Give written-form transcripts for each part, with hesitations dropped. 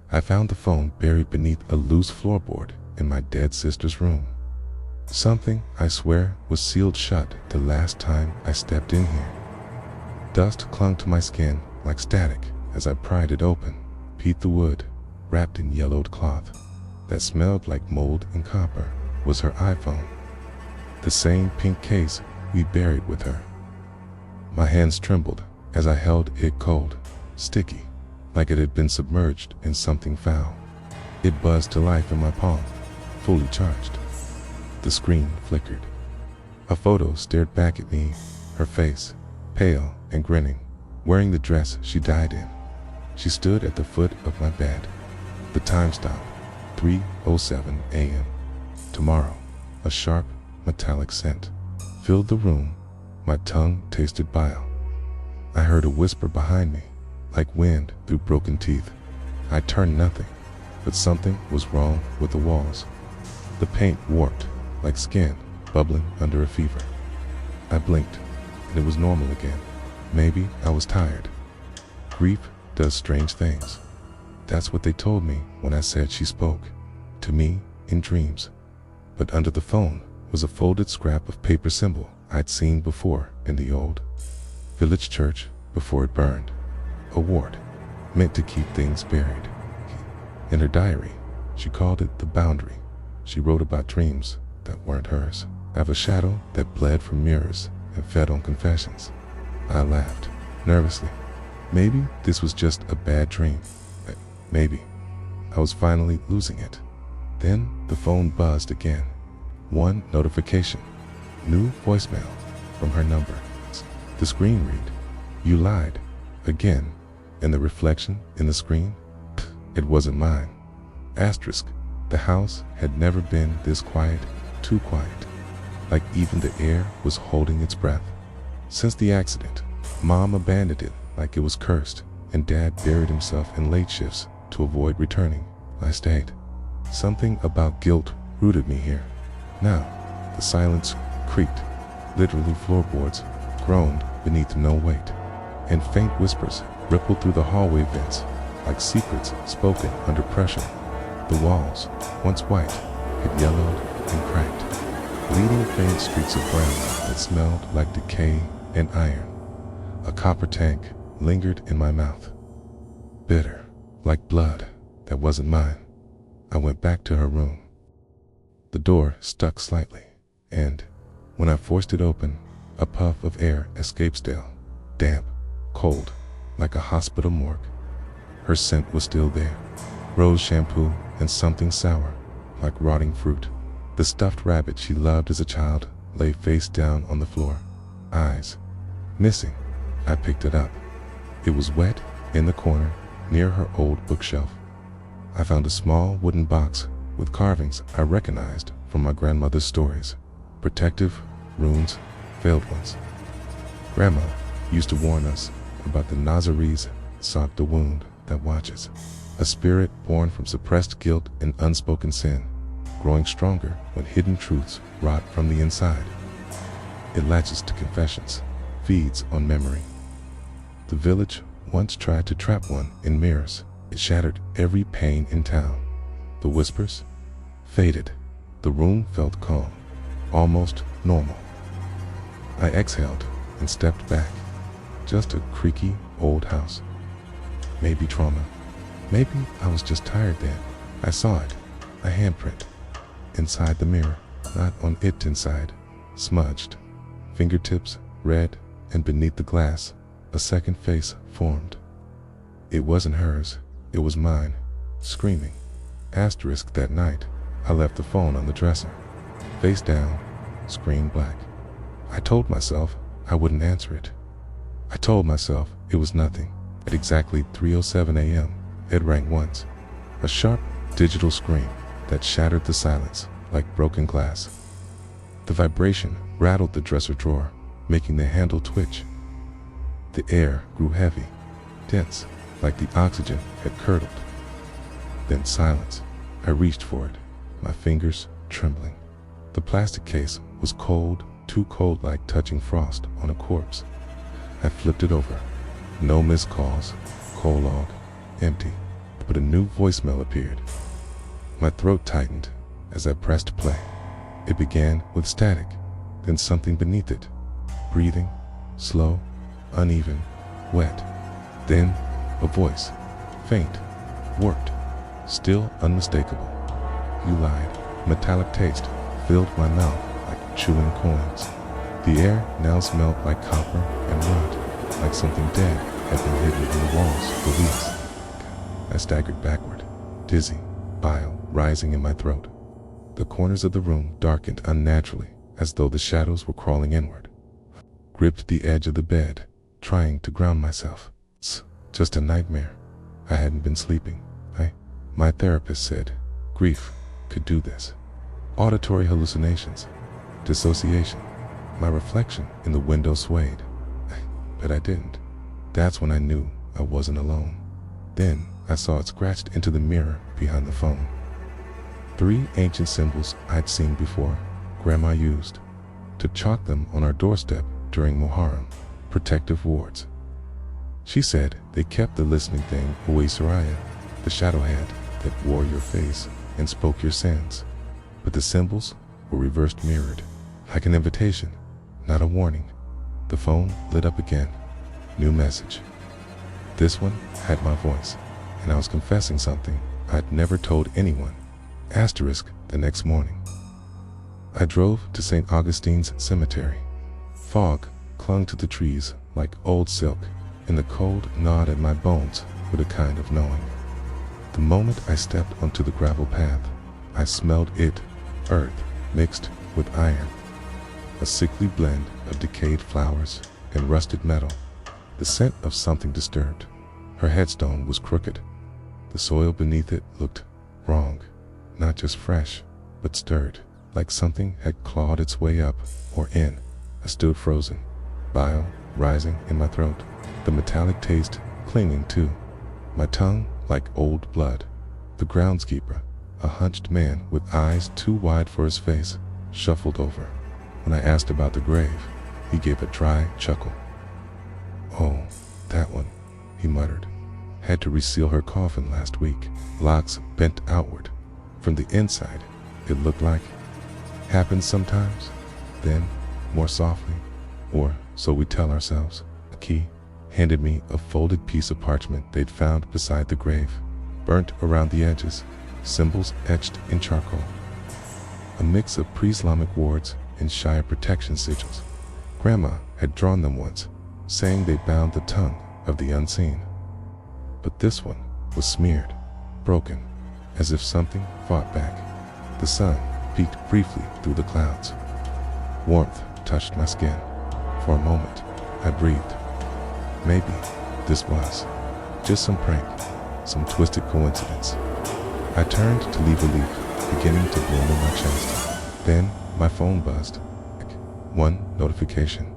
I found the phone buried beneath a loose floorboard in my dead sister's room. Something, I swear, was sealed shut the last time I stepped in here. Dust clung to my skin like static as I pried it open. Pete the wood, wrapped in yellowed cloth that smelled like mold and copper, was her iPhone. The same pink case we buried with her. My hands trembled as I held it cold, sticky, like it had been submerged in something foul. It buzzed to life in my palm, fully charged. The screen flickered. A photo stared back at me, her face, pale and grinning, wearing the dress she died in. She stood at the foot of my bed. The time stopped, 3:07 a.m. Tomorrow, a sharp, metallic scent filled the room. My tongue tasted bile. I heard a whisper behind me, like wind through broken teeth. I turned nothing, but something was wrong with the walls. The paint warped, like skin bubbling under a fever. I blinked, and it was normal again. Maybe I was tired. Grief does strange things. That's what they told me when I said she spoke to me in dreams. But under the phone was a folded scrap of paper symbol I'd seen before in the old village church before it burned. A ward meant to keep things buried. In her diary, she called it the boundary. She wrote about dreams that weren't hers, of a shadow that bled from mirrors and fed on confessions. I laughed, nervously. Maybe this was just a bad dream. Maybe I was finally losing it. Then the phone buzzed again. One notification. New voicemail from her number. The screen read, "You lied." Again, and the reflection in the screen? It wasn't mine. Asterisk. The house had never been this quiet, too quiet. Like even the air was holding its breath. Since the accident, Mom abandoned it like it was cursed, and Dad buried himself in late shifts to avoid returning. I stayed. Something about guilt rooted me here. Now, the silence creaked. Literally floorboards groaned beneath no weight, and faint whispers rippled through the hallway vents like secrets spoken under pressure. The walls, once white, had yellowed and cracked, leaving faint streaks of brown that smelled like decay and iron. A copper tank lingered in my mouth, bitter, like blood that wasn't mine. I went back to her room. The door stuck slightly, and when I forced it open, a puff of air escaped still, damp, cold, like a hospital morgue. Her scent was still there, rose shampoo and something sour, like rotting fruit. The stuffed rabbit she loved as a child lay face down on the floor, eyes missing. I picked it up. It was wet in the corner near her old bookshelf. I found a small wooden box with carvings I recognized from my grandmother's stories. Protective runes, failed ones. Grandma used to warn us about the Nazaree's sought the wound that watches, a spirit born from suppressed guilt and unspoken sin, growing stronger when hidden truths rot from the inside. It latches to confessions, feeds on memory. The village once tried to trap one in mirrors. It shattered every pane in town. The whispers faded. The room felt calm, almost normal. I exhaled and stepped back. Just a creaky old house. Maybe trauma. Maybe I was just tired then. I saw it, a handprint, inside the mirror, not on it inside, smudged, fingertips red, and beneath the glass, a second face formed. It wasn't hers, it was mine, screaming. Asterisk that night, I left the phone on the dresser, face down, screen black. I told myself I wouldn't answer it. I told myself it was nothing. At exactly 3:07 a.m., it rang once, a sharp digital scream that shattered the silence like broken glass. The vibration rattled the dresser drawer, making the handle twitch. The air grew heavy, dense, like the oxygen had curdled. Then silence. I reached for it, my fingers trembling. The plastic case was cold, too cold, like touching frost on a corpse. I flipped it over. No missed calls, cold log, empty. but a new voicemail appeared. My throat tightened as I pressed play. It began with static, then something beneath it. Breathing, slow, uneven, wet. Then a voice, faint, warped, still unmistakable. You lied. Metallic taste filled my mouth like chewing coins. The air now smelled like copper and rot, like something dead had been hidden in the walls for weeks. I staggered backward, dizzy, bile rising in my throat. The corners of the room darkened unnaturally, as though the shadows were crawling inward. Gripped the edge of the bed, trying to ground myself. It's just a nightmare. I hadn't been sleeping. My therapist said grief could do this. Auditory hallucinations, dissociation. My reflection in the window swayed, but I didn't. That's when I knew I wasn't alone. Then I saw it scratched into the mirror behind the phone. 3 ancient symbols I'd seen before, Grandma used to chalk them on our doorstep during Muharram, protective wards. She said they kept the listening thing away, Soraya, the shadow head that wore your face and spoke your sins. But the symbols were reversed mirrored, like an invitation, not a warning. The phone lit up again. New message. This one had my voice, and I was confessing something I'd never told anyone. Asterisk the next morning. I drove to St. Augustine's Cemetery. Fog clung to the trees like old silk, and the cold gnawed at my bones with a kind of knowing. The moment I stepped onto the gravel path, I smelled it, earth mixed with iron, a sickly blend of decayed flowers and rusted metal, the scent of something disturbed. Her headstone was crooked. The soil beneath it looked wrong, not just fresh, but stirred, like something had clawed its way up or in. I stood frozen, bile rising in my throat, the metallic taste clinging to my tongue like old blood. The groundskeeper, a hunched man with eyes too wide for his face, shuffled over. When I asked about the grave, he gave a dry chuckle. "Oh, that one," he muttered. "Had to reseal her coffin last week. Locks bent outward. From the inside, it looked like. Happens sometimes." Then, more softly, or so we tell ourselves, a key, handed me a folded piece of parchment they'd found beside the grave, burnt around the edges, symbols etched in charcoal. A mix of pre-Islamic wards and Shire protection sigils. Grandma had drawn them once, saying they bound the tongue of the unseen. But this one was smeared, broken, as if something fought back. The sun peeked briefly through the clouds. Warmth touched my skin. For a moment, I breathed. Maybe this was just some prank, some twisted coincidence. I turned to leave a leaf beginning to bloom in my chest. Then my phone buzzed. One notification.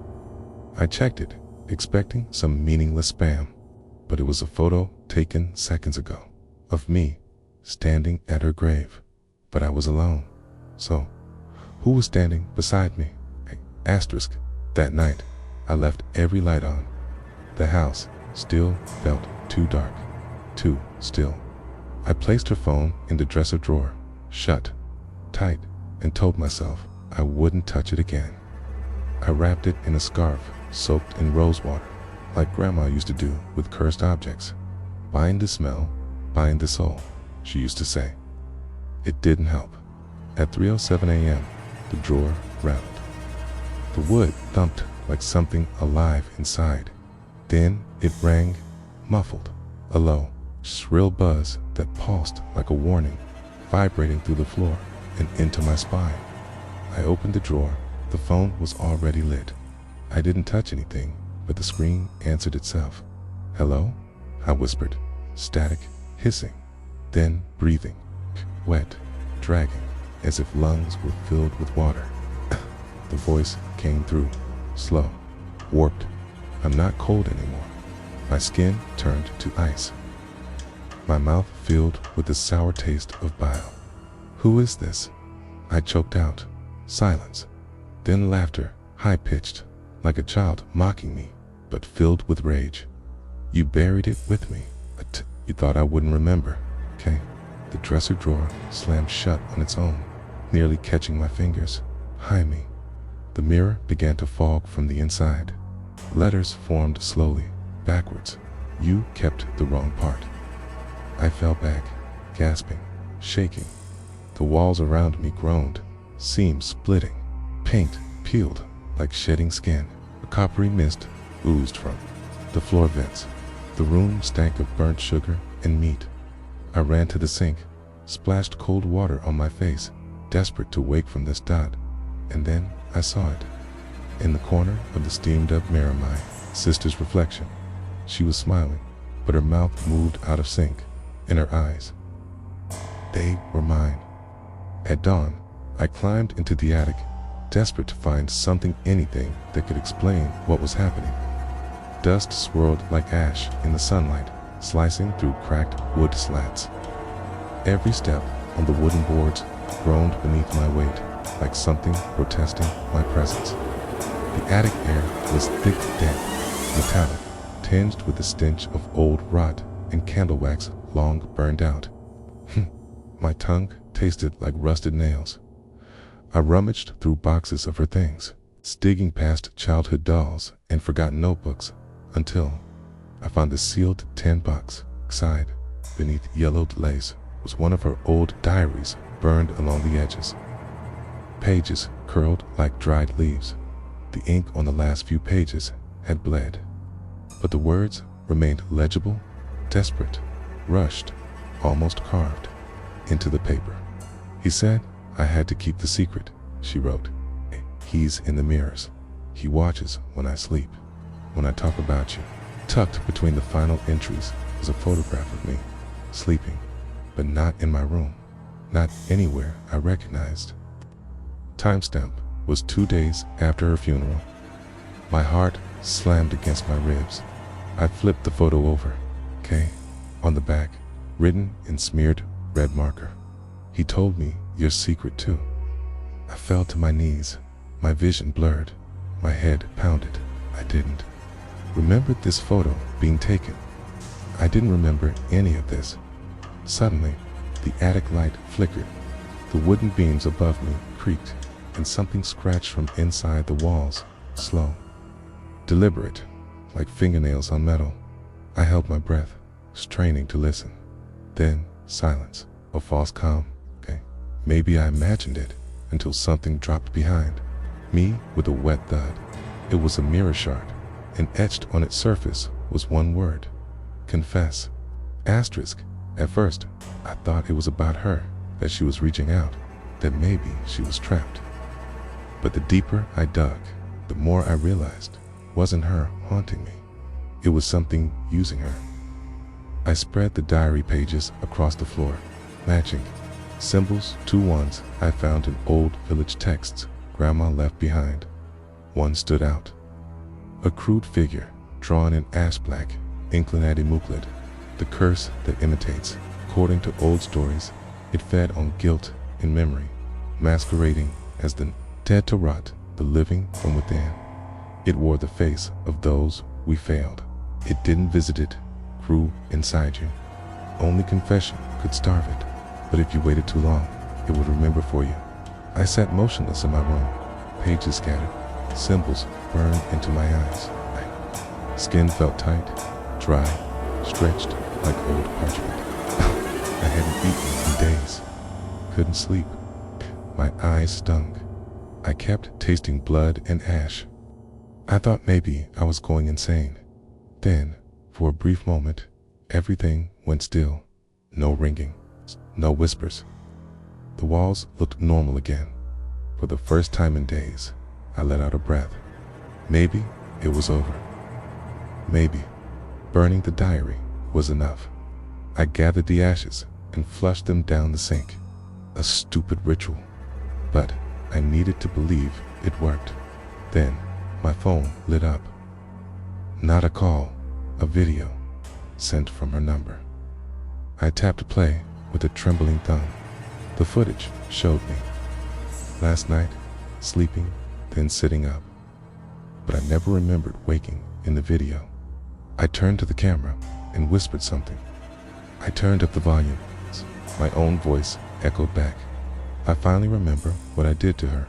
I checked it, expecting some meaningless spam, but it was a photo taken seconds ago of me standing at her grave. But I was alone. So, who was standing beside me? Asterisk. That night, I left every light on. The house still felt too dark, too still. I placed her phone in the dresser drawer, shut tight, and told myself I wouldn't touch it again. I wrapped it in a scarf soaked in rose water, like Grandma used to do with cursed objects. "Bind the smell, bind the soul," she used to say. It didn't help. At 3:07 a.m., the drawer rattled. The wood thumped like something alive inside. Then it rang, muffled, a low, shrill buzz that pulsed like a warning, vibrating through the floor and into my spine. I opened the drawer. The phone was already lit. I didn't touch anything, but the screen answered itself. "Hello?" I whispered, static, hissing, then breathing, wet, dragging, as if lungs were filled with water. The voice came through, slow, warped. I'm not cold anymore. My skin turned to ice. My mouth filled with the sour taste of bile. "Who is this?" I choked out. Silence. Then laughter, high-pitched, like a child mocking me, but filled with rage. "You buried it with me. You thought I wouldn't remember, okay? The dresser drawer slammed shut on its own, nearly catching my fingers. Behind me, the mirror began to fog from the inside. Letters formed slowly, backwards. You kept the wrong part. I fell back, gasping, shaking. The walls around me groaned, seams splitting, paint peeled like shedding skin. A coppery mist oozed from the floor vents. The room stank of burnt sugar and meat. I ran to the sink, splashed cold water on my face, desperate to wake from this dot, and then I saw it. In the corner of the steamed-up mirror, my sister's reflection. She was smiling, but her mouth moved out of sync, and her eyes, they were mine. At dawn, I climbed into the attic, desperate to find something, anything that could explain what was happening. Dust swirled like ash in the sunlight, slicing through cracked wood slats. Every step on the wooden boards groaned beneath my weight, like something protesting my presence. The attic air was thick, damp, metallic, tinged with the stench of old rot and candle wax long burned out. My tongue tasted like rusted nails. I rummaged through boxes of her things, digging past childhood dolls and forgotten notebooks, until I found a sealed $10. Inside, beneath yellowed lace, was one of her old diaries burned along the edges. Pages curled like dried leaves. The ink on the last few pages had bled, but the words remained legible, desperate, rushed, almost carved into the paper. He said I had to keep the secret, she wrote. He's in the mirrors. He watches when I sleep, when I talk about you. Tucked between the final entries was a photograph of me, sleeping, but not in my room, not anywhere I recognized. Timestamp was 2 days after her funeral. My heart slammed against my ribs. I flipped the photo over. K on the back, written in smeared red marker. He told me your secret too. I fell to my knees, my vision blurred, my head pounded. I didn't remember this photo being taken. I didn't remember any of this. Suddenly, the attic light flickered. The wooden beams above me creaked, and something scratched from inside the walls, slow, deliberate, like fingernails on metal. I held my breath, straining to listen. Then, silence, a false calm. Okay, maybe I imagined it, until something dropped behind me with a wet thud. It was a mirror shard, and etched on its surface was one word: confess. Asterisk. At first, I thought it was about her, that she was reaching out, that maybe she was trapped. But the deeper I dug, the more I realized it wasn't her haunting me. It was something using her. I spread the diary pages across the floor, matching symbols to ones I found in old village texts Grandma left behind. One stood out. A crude figure, drawn in ash black, Inclinati Muclid, the curse that imitates. According to old stories, it fed on guilt and memory, masquerading as the dead to rot, the living from within. It wore the face of those we failed. It didn't visit it, grew inside you. Only confession could starve it, but if you waited too long, it would remember for you. I sat motionless in my room, pages scattered, symbols burned into my eyes. My skin felt tight, dry, stretched like old parchment. I hadn't eaten in days, couldn't sleep. My eyes stung. I kept tasting blood and ash. I thought maybe I was going insane. Then, for a brief moment, everything went still. No ringing, no whispers. The walls looked normal again. For the first time in days, I let out a breath. Maybe it was over. Maybe burning the diary was enough. I gathered the ashes and flushed them down the sink. A stupid ritual, but I needed to believe it worked. Then my phone lit up. Not a call, a video sent from her number. I tapped play with a trembling thumb. The footage showed me. Last night, sleeping, then sitting up. But I never remembered waking in the video. I turned to the camera and whispered something. I turned up the volume. My own voice echoed back. I finally remember what I did to her,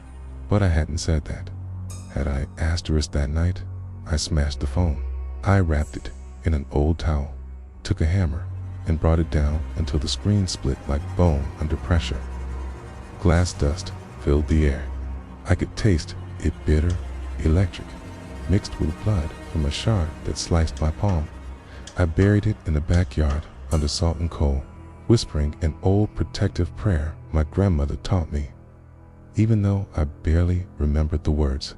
but I hadn't said that. Had I asterisked that night, I smashed the phone. I wrapped it in an old towel, took a hammer, and brought it down until the screen split like bone under pressure. Glass dust filled the air. I could taste it, bitter, electric, mixed with blood from a shard that sliced my palm. I buried it in the backyard under salt and coal, whispering an old protective prayer my grandmother taught me. Even though I barely remembered the words,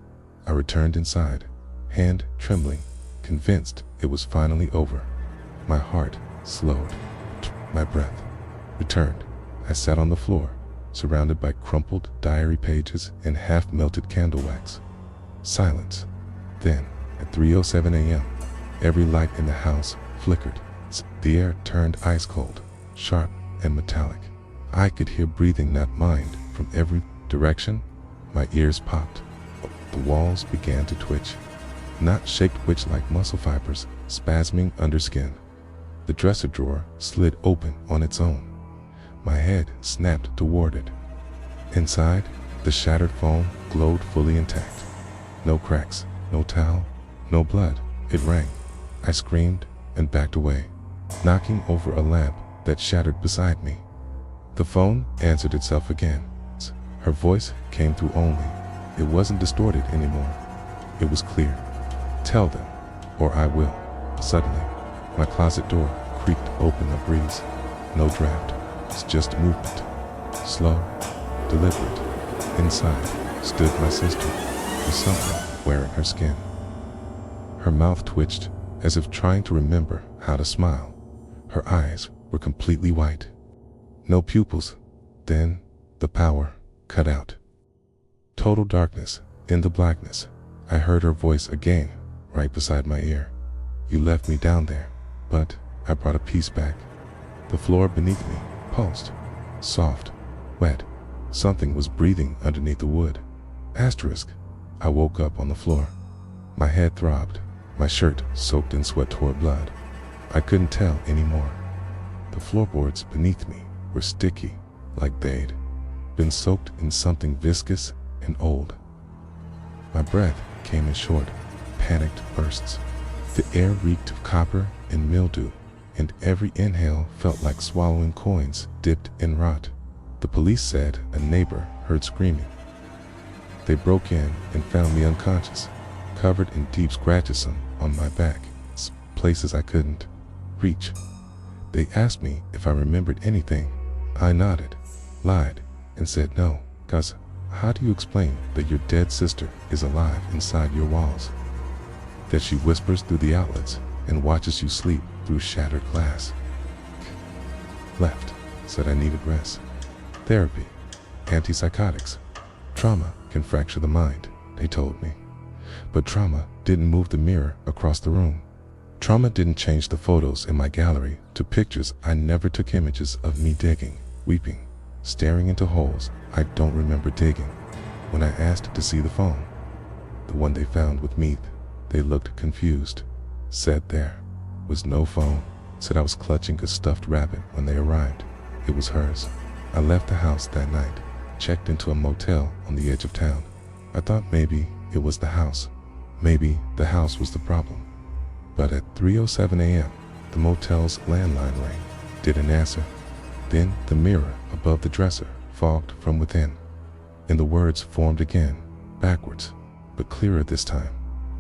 I returned inside, hand trembling, convinced it was finally over. My heart slowed. My breath returned. I sat on the floor, surrounded by crumpled diary pages and half-melted candle wax. Silence. Then, at 3:07 a.m., every light in the house flickered. The air turned ice cold, sharp and metallic. I could hear breathing not mine from every direction. My ears popped. The walls began to twitch, not shake, twitch like muscle fibers spasming under skin. The dresser drawer slid open on its own. My head snapped toward it. Inside, the shattered phone glowed fully intact. No cracks, no towel, no blood. It rang. I screamed and backed away, knocking over a lamp that shattered beside me. The phone answered itself again. Her voice came through only. It wasn't distorted anymore. It was clear. Tell them, or I will. Suddenly, my closet door creaked open a breeze. No draft. It's just movement. Slow, deliberate. Inside stood my sister, with something wearing her skin. Her mouth twitched as if trying to remember how to smile. Her eyes were completely white. No pupils. Then the power cut out. Total darkness. In the blackness, I heard her voice again, right beside my ear. You left me down there, but I brought a piece back. The floor beneath me pulsed. Soft, wet. Something was breathing underneath the wood. Asterisk. I woke up on the floor. My head throbbed. My shirt soaked in sweat toward blood. I couldn't tell anymore. The floorboards beneath me were sticky, like they'd been soaked in something viscous and old. My breath came in short, panicked bursts. The air reeked of copper and mildew, and every inhale felt like swallowing coins dipped in rot. The police said a neighbor heard screaming. They broke in and found me unconscious, covered in deep scratches on my back, places I couldn't reach. They asked me if I remembered anything. I nodded, lied, and said no, 'cause how do you explain that your dead sister is alive inside your walls? That she whispers through the outlets and watches you sleep through shattered glass? Left, said I needed rest. Therapy, antipsychotics. Trauma can fracture the mind, they told me. But trauma didn't move the mirror across the room. Trauma didn't change the photos in my gallery to pictures I never took, images of me digging, weeping, staring into holes I don't remember digging. When I asked to see the phone, the one they found with Meath, they looked confused, said there was no phone, said I was clutching a stuffed rabbit when they arrived. It was hers. I left the house that night, checked into a motel on the edge of town. I thought maybe it was the house. Maybe the house was the problem. But at 3:07 a.m., the motel's landline rang. Didn't answer. Then the mirror above the dresser fogged from within, and the words formed again, backwards, but clearer this time.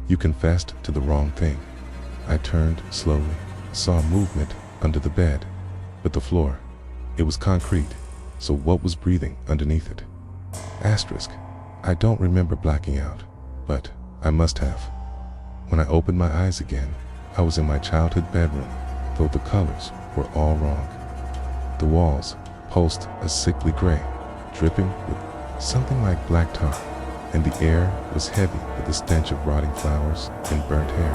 You confessed to the wrong thing. I turned slowly, saw movement under the bed, but the floor, it was concrete, so what was breathing underneath it? Asterisk. I don't remember blacking out, but I must have. When I opened my eyes again, I was in my childhood bedroom, though the colors were all wrong. The walls pulsed a sickly gray, dripping with something like black tar, and the air was heavy with the stench of rotting flowers and burnt hair.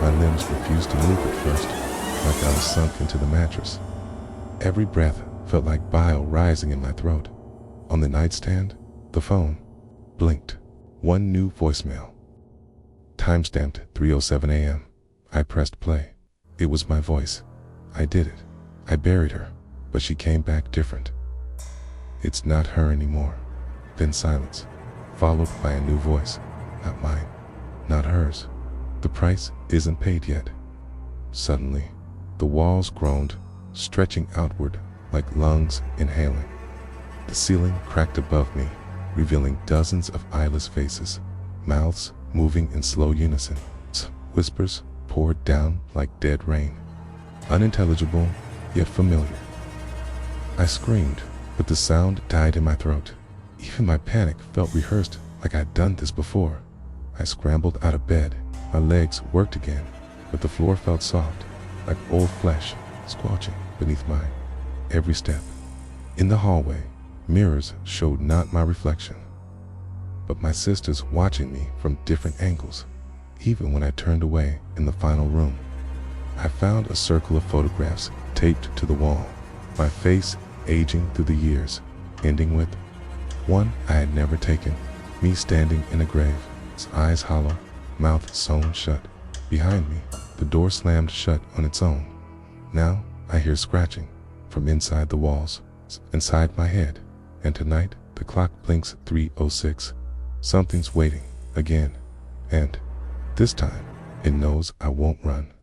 My limbs refused to move at first, like I was sunk into the mattress. Every breath felt like bile rising in my throat. On the nightstand, the phone blinked. One new voicemail. Timestamped 3:07 a.m. I pressed play. It was my voice. I did it. I buried her, but she came back different. It's not her anymore. Then silence, followed by a new voice. Not mine, not hers. The price isn't paid yet. Suddenly, the walls groaned, stretching outward like lungs inhaling. The ceiling cracked above me, revealing dozens of eyeless faces, mouths moving in slow unison. Whispers poured down like dead rain, unintelligible yet familiar. I screamed, but the sound died in my throat. Even my panic felt rehearsed, like I'd done this before. I scrambled out of bed. My legs worked again, but the floor felt soft, like old flesh squelching beneath mine. Every step. In the hallway, mirrors showed not my reflection, but my sisters watching me from different angles. Even when I turned away in the final room, I found a circle of photographs taped to the wall, my face aging through the years, ending with one I had never taken, me standing in a grave, its eyes hollow, mouth sewn shut. Behind me, the door slammed shut on its own. Now I hear scratching from inside the walls, inside my head, and tonight the clock blinks 3:06. Something's waiting again, and this time it knows I won't run.